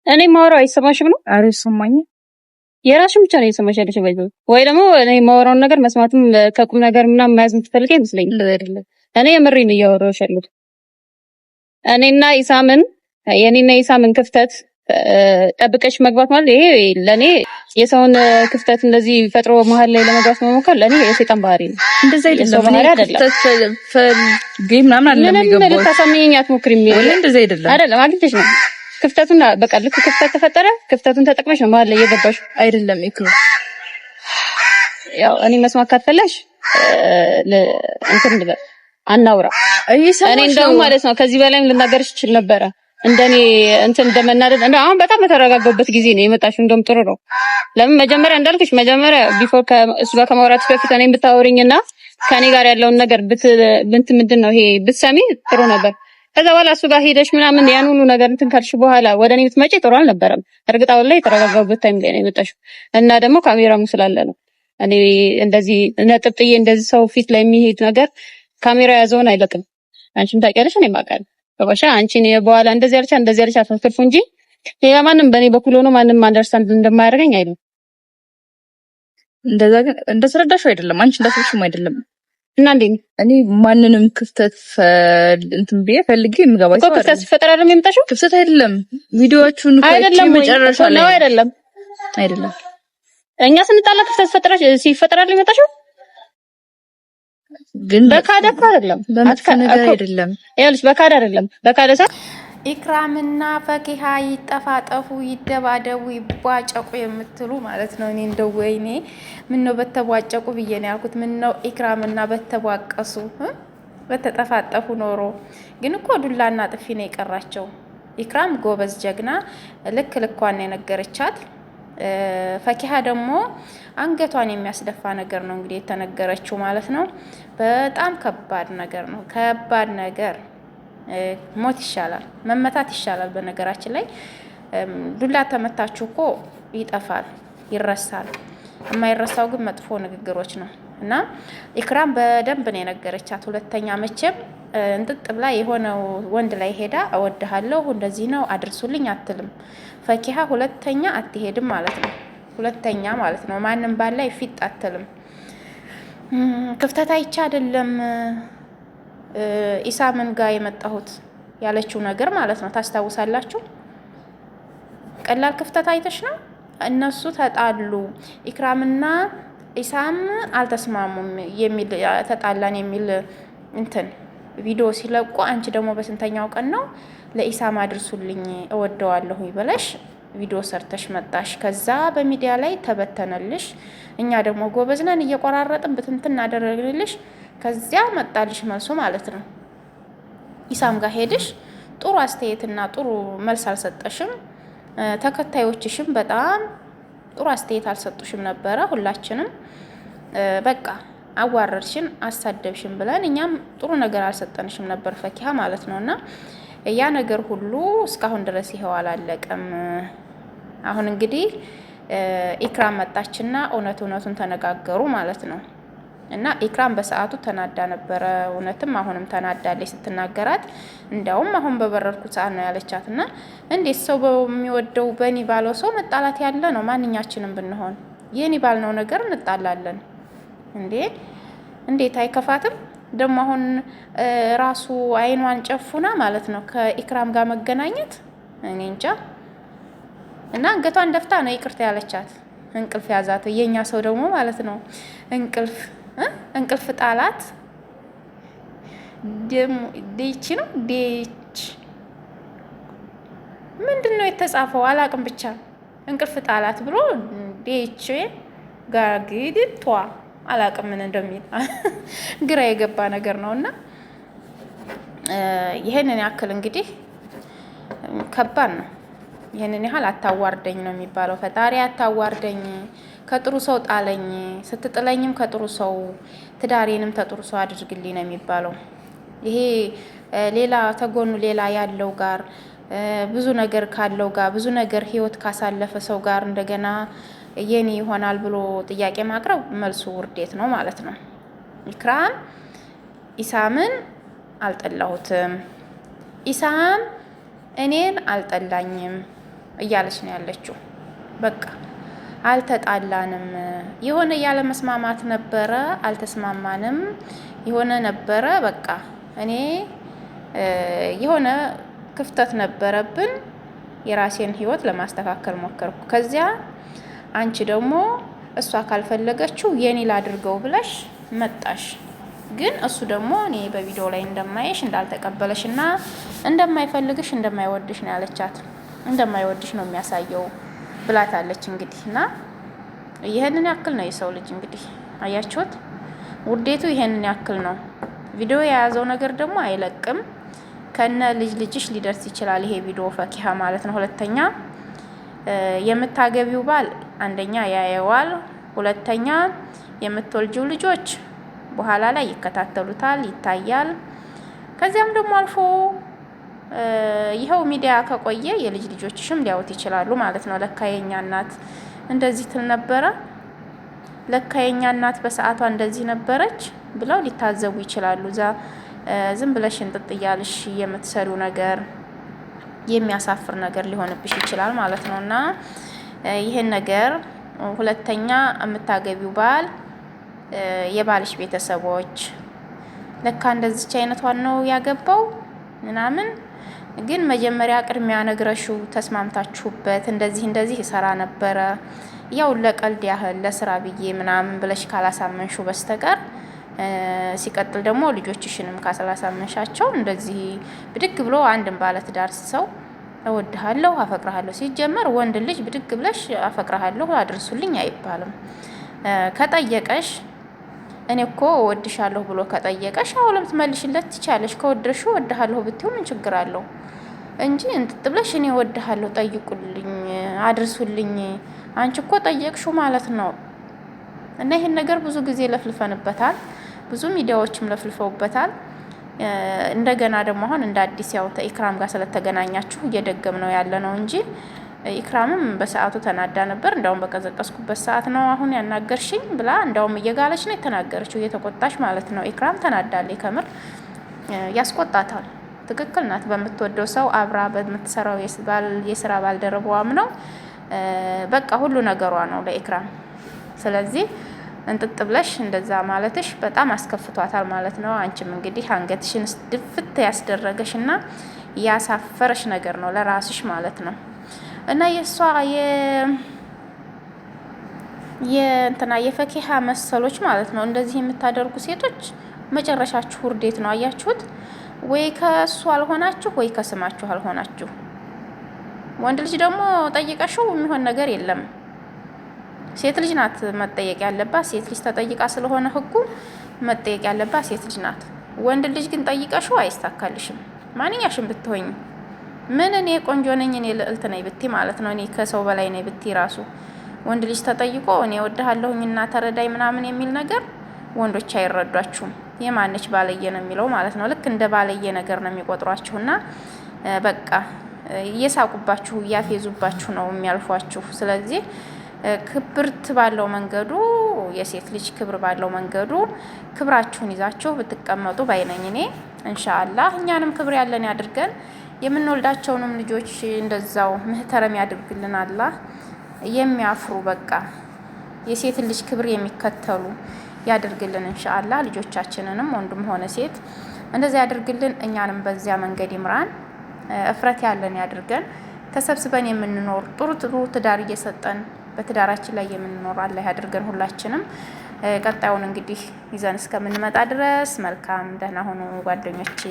እኔ ማወራው አይሰማሽም ነው? ኧረ ይሰማኝ። የራስሽን ብቻ ነው እየሰማሽ ያለሽ ወይ ደግሞ እኔ ማወራውን ነገር መስማትም ከቁም ነገር ምናምን መያዝ የምትፈልጊ አይመስለኝም። አይደለም እኔ የምሬን ነው እያወራሁሽ ያለሁት። እኔና ኢሳምን ክፍተት ጠብቀሽ መግባት ማለት ይሄ ለኔ የሰውን ክፍተት እንደዚህ ፈጥሮ መሀል ላይ ለመግባት መሞከር ለኔ የሰይጣን ባህሪ ነው። እንደዛ አይደለም ባህሪ አይደለም። ጌም ምናምን አይደለም የሚገባው። ምንም ታሳምኚኝ አትሞክሪም። እንደዛ አይደለም አግኝተሽ ነው ክፍተቱን በቃ ልክ ክፍተት ተፈጠረ፣ ክፍተቱን ተጠቅመሽ ነው መሀል ላይ እየገባሽ አይደለም። ይክሩ ያው እኔ መስማት ካፈለሽ እንትን ልበል አናውራ። እኔ እንደውም ማለት ነው ከዚህ በላይም ልናገርሽ ይችል ነበረ። እንደኔ እንትን እንደመናደድ አሁን በጣም በተረጋጋበት ጊዜ ነው የመጣሽው። እንደውም ጥሩ ነው። ለምን መጀመሪያ እንዳልኩሽ መጀመሪያ ቢፎር እሱ ጋር ከማውራትሽ በፊት እኔን ብታወሪኝና ከኔ ጋር ያለውን ነገር ምንድነው ይሄ ብትሰሚ ጥሩ ነበር። ከዛ በኋላ እሱ ጋር ሄደሽ ምናምን ያን ሁሉ ነገር እንትን ካልሽ በኋላ ወደ እኔ ብትመጪ ጥሩ አልነበረም። እርግጥ አሁን ላይ የተረጋጋሁበት ታይም ላይ ነው የመጣሽው እና ደግሞ ካሜራም ስላለ ነው። እኔ እንደዚህ ነጥብ ጥዬ እንደዚህ ሰው ፊት ላይ የሚሄድ ነገር ካሜራ ያዘውን አይለቅም። አንቺም ታውቂያለሽ፣ እኔም አውቃለሁ። በቃ አንቺን በኋላ እንደዚህ ያልቻ አትፈርፉ እንጂ ሌላ ማንም በእኔ በኩል ሆኖ ማንም አንደርስታንድ እንደማያደርገኝ አይደለም። እንደዛ ግን እንደተረዳሽው አይደለም፣ አንቺ እንዳሰብሽም አይደለም። እና እንዴ እኔ ማንንም ክፍተት እንትን ብዬ ፈልጌ የምገባ እኮ ክፍተት ሲፈጠር አይደለም የምታሽው? ክፍተት አይደለም። ቪዲዮዎቹን አይደለም መጨረሻ ላይ አይደለም እኛ ስንጣላ ክፍተት ሲፈጠር አይደለም የምታሽው? ግን በካዳ አይደለም፣ በመጥፎ ነገር አይደለም። ይኸውልሽ በካዳ አይደለም፣ በካዳ ኢክራምና ፈኪሃ ይጠፋጠፉ፣ ይደባደቡ፣ ይቧጨቁ የምትሉ ማለት ነው። እኔ እንደው ወይኔ ምን ነው በተቧጨቁ ብዬ ነው ያልኩት። ምን ነው ኢክራምና በተቧቀሱ በተጠፋጠፉ ኖሮ። ግን እኮ ዱላና ጥፊ ነው የቀራቸው። ኢክራም ጎበዝ ጀግና ልክ ልኳን የነገረቻት፣ ፈኪሃ ደግሞ አንገቷን የሚያስደፋ ነገር ነው እንግዲህ የተነገረችው ማለት ነው። በጣም ከባድ ነገር ነው፣ ከባድ ነገር። ሞት ይሻላል፣ መመታት ይሻላል። በነገራችን ላይ ዱላ ተመታችሁ እኮ ይጠፋል፣ ይረሳል። የማይረሳው ግን መጥፎ ንግግሮች ነው። እና ኢክራም በደንብ ነው የነገረቻት። ሁለተኛ መቼም እንጥጥ ብላ የሆነ ወንድ ላይ ሄዳ እወድሃለሁ እንደዚህ ነው አድርሱልኝ አትልም። ፈኪሃ ሁለተኛ አትሄድም ማለት ነው። ሁለተኛ ማለት ነው ማንም ባል ላይ ፊት አትልም። ክፍተት አይቻ አይደለም ኢሳምን ጋር የመጣሁት ያለችው ነገር ማለት ነው። ታስታውሳላችሁ? ቀላል ክፍተት አይተሽ ነው። እነሱ ተጣሉ፣ ኢክራምና ኢሳም አልተስማሙም የሚል ተጣላን የሚል እንትን ቪዲዮ ሲለቁ አንቺ ደግሞ በስንተኛው ቀን ነው ለኢሳም አድርሱልኝ እወደዋለሁ ይበለሽ ቪዲዮ ሰርተሽ መጣሽ። ከዛ በሚዲያ ላይ ተበተነልሽ። እኛ ደግሞ ጎበዝነን እየቆራረጥን ብትንትን አደረግልሽ። ከዚያ መጣልሽ መልሶ ማለት ነው። ኢሳም ጋር ሄድሽ ጥሩ አስተያየትና ጥሩ መልስ አልሰጠሽም። ተከታዮችሽም በጣም ጥሩ አስተያየት አልሰጡሽም ነበረ። ሁላችንም በቃ አዋረድሽን፣ አሳደብሽን ብለን እኛም ጥሩ ነገር አልሰጠንሽም ነበር ፈኪሃ ማለት ነውና ያ ነገር ሁሉ እስካሁን ድረስ ይሄው አላለቀም። አሁን እንግዲህ ኢክራም መጣችና እውነቱን ተነጋገሩ ማለት ነው። እና ኢክራም በሰዓቱ ተናዳ ነበረ። እውነትም አሁንም ተናዳለች ስትናገራት። እንዲያውም አሁን በበረርኩት ሰዓት ነው ያለቻትና እንዴት ሰው በሚወደው በኒ ባለው ሰው መጣላት ያለ ነው? ማንኛችንም ብንሆን የኒ ባልነው ነገር እንጣላለን እንዴ? እንዴት አይከፋትም? ደግሞ አሁን ራሱ አይኗን ጨፉና ማለት ነው ከኢክራም ጋር መገናኘት እኔ እንጃ። እና አንገቷን ደፍታ ነው ይቅርታ ያለቻት። እንቅልፍ ያዛት የኛ ሰው ደግሞ ማለት ነው እንቅልፍ ጣላት። ዴች ነው ዴች ምንድነው የተጻፈው አላቅም፣ ብቻ እንቅልፍ ጣላት ብሎ ዴች ጋግድቷ አላቅም ምን እንደሚል ግራ የገባ ነገር ነውና ይሄንን ያክል እንግዲህ ከባድ ነው። ይሄንን ያህል አታዋርደኝ ነው የሚባለው። ፈጣሪ አታዋርደኝ፣ ከጥሩ ሰው ጣለኝ፣ ስትጥለኝም ከጥሩ ሰው ትዳሬንም ከጥሩ ሰው አድርግልኝ ነው የሚባለው። ይሄ ሌላ ተጎኑ ሌላ ያለው ጋር ብዙ ነገር ካለው ጋር ብዙ ነገር ህይወት ካሳለፈ ሰው ጋር እንደገና የኔ ይሆናል ብሎ ጥያቄ ማቅረብ መልሱ ውርዴት ነው ማለት ነው። ኢክራም ኢሳምን አልጠላሁትም፣ ኢሳም እኔን አልጠላኝም። እያለች ነው ያለችው። በቃ አልተጣላንም፣ የሆነ ያለ መስማማት ነበረ፣ አልተስማማንም፣ የሆነ ነበረ። በቃ እኔ የሆነ ክፍተት ነበረብን፣ የራሴን ህይወት ለማስተካከል ሞከርኩ። ከዚያ አንቺ ደግሞ እሷ ካልፈለገችው የኔ ላድርገው ብለሽ መጣሽ። ግን እሱ ደግሞ እኔ በቪዲዮ ላይ እንደማይሽ እንዳልተቀበለሽ እና እንደማይፈልግሽ እንደማይወድሽ ነው ያለቻት። እንደማይወድሽ ነው የሚያሳየው ብላታለች። እንግዲህ እና ይሄንን ያክል ነው የሰው ልጅ እንግዲህ አያችሁት፣ ውዴቱ ይሄንን ያክል ነው። ቪዲዮ የያዘው ነገር ደግሞ አይለቅም። ከነ ልጅሽ ሊደርስ ይችላል ይሄ ቪዲዮ ፈኪሀ ማለት ነው። ሁለተኛ የምታገቢው ባል አንደኛ ያየዋል፣ ሁለተኛ የምትወልጂው ልጆች በኋላ ላይ ይከታተሉታል፣ ይታያል። ከዚያም ደግሞ አልፎ ይኸው ሚዲያ ከቆየ የልጅ ልጆችሽም ሊያዩት ይችላሉ ማለት ነው። ለካ የኛ እናት እንደዚህ ትል ነበረ፣ ለካ የኛ እናት በሰዓቷ እንደዚህ ነበረች ብለው ሊታዘቡ ይችላሉ። ዝም ብለሽ እንጥጥ እያልሽ የምትሰሪው ነገር የሚያሳፍር ነገር ሊሆንብሽ ይችላል ማለት ነው። እና ይህን ነገር ሁለተኛ የምታገቢው ባል የባልሽ ቤተሰቦች ለካ እንደዚች አይነቷን ነው ያገባው ምናምን፣ ግን መጀመሪያ ቅድሚያ ነግረሽው ተስማምታችሁበት እንደዚህ ይሰራ ነበረ ያው ለቀልድ ያህል ለስራ ብዬ ምናምን ብለሽ ካላሳመንሽው በስተቀር ሲቀጥል ደግሞ ልጆችሽንም ካላሳመንሻቸው እንደዚህ ብድግ ብሎ አንድም ባለትዳር ሰው እወድሃለሁ አፈቅርሃለሁ፣ ሲጀመር ወንድ ልጅ ብድግ ብለሽ አፈቅርሃለሁ አድርሱልኝ አይባልም። ከጠየቀሽ እኔ እኮ እወድሻለሁ ብሎ ከጠየቀሽ አሁንም ትመልሽለት ትቻለሽ። ከወደድሽው እወድሃለሁ ብትይው ምን ችግር አለው እንጂ እንጥጥ ብለሽ እኔ እወድሃለሁ ጠይቁልኝ አድርሱልኝ፣ አንቺ እኮ ጠየቅሽው ማለት ነው። እና ይሄን ነገር ብዙ ጊዜ ለፍልፈንበታል፣ ብዙ ሚዲያዎችም ለፍልፈውበታል። እንደገና ደግሞ አሁን እንደ አዲስ ያው ኢክራም ጋር ስለተገናኛችሁ እየደገም ነው ያለ ነው እንጂ ኢክራምም በሰዓቱ ተናዳ ነበር። እንዳውም በቀዘቀዝኩበት ሰዓት ነው አሁን ያናገርሽኝ ብላ እንዳውም እየጋለች ነው የተናገረችው፣ እየተቆጣች ማለት ነው። ኢክራም ተናዳለች፣ ከምር ያስቆጣታል። ትክክል ናት። በምትወደው ሰው አብራ በምትሰራው የስራ ባልደረባዋም ነው በቃ ሁሉ ነገሯ ነው ለኢክራም። ስለዚህ እንጥጥ ብለሽ እንደዛ ማለትሽ በጣም አስከፍቷታል ማለት ነው። አንቺም እንግዲህ አንገትሽን ድፍት ያስደረገሽ እና ያሳፈረሽ ነገር ነው ለራስሽ ማለት ነው። እና የሷ የእንትና የፈኪሀ መሰሎች ማለት ነው እንደዚህ የምታደርጉ ሴቶች መጨረሻችሁ ውርዴት ነው። አያችሁት? ወይ ከሱ አልሆናችሁ ወይ ከስማችሁ አልሆናችሁ። ወንድ ልጅ ደግሞ ጠይቀሽው የሚሆን ነገር የለም። ሴት ልጅ ናት መጠየቅ ያለባት። ሴት ልጅ ተጠይቃ ስለሆነ ህጉ መጠየቅ ያለባት ሴት ልጅ ናት። ወንድ ልጅ ግን ጠይቀሽው አይስተካልሽም። ማንኛሽም ብትሆኝ ምን እኔ ቆንጆ ነኝ እኔ ልዕልት ነኝ ብቲ ማለት ነው፣ እኔ ከሰው በላይ ነኝ ብቲ ራሱ ወንድ ልጅ ተጠይቆ እኔ ወድሃለሁኝና ተረዳይ ምናምን የሚል ነገር ወንዶች አይረዷችሁም። የማንች ባለየ ነው የሚለው ማለት ነው። ልክ እንደ ባለየ ነገር ነው የሚቆጥሯችሁና በቃ እየሳቁባችሁ እያፌዙባችሁ ነው የሚያልፏችሁ። ስለዚህ ክብርት ባለው መንገዱ የሴት ልጅ ክብር ባለው መንገዱ ክብራችሁን ይዛችሁ ብትቀመጡ ባይነኝ እኔ ኢንሻአላህ። እኛንም ክብር ያለን ያድርገን፣ የምንወልዳቸውንም ልጆች እንደዛው ምህተረም ያድርግልን አላህ። የሚያፍሩ በቃ የሴት ልጅ ክብር የሚከተሉ ያድርግልን ኢንሻአላህ። ልጆቻችንንም ወንድም ሆነ ሴት እንደዛ ያድርግልን፣ እኛንም በዚያ መንገድ ይምራን፣ እፍረት ያለን ያድርገን። ተሰብስበን የምንኖር ጥሩ ትዳር እየሰጠን በትዳራችን ላይ የምንኖር አላህ ያድርገን ሁላችንም። ቀጣዩን እንግዲህ ይዘን እስከምንመጣ ድረስ መልካም ደህና ሆኑ ጓደኞቼ።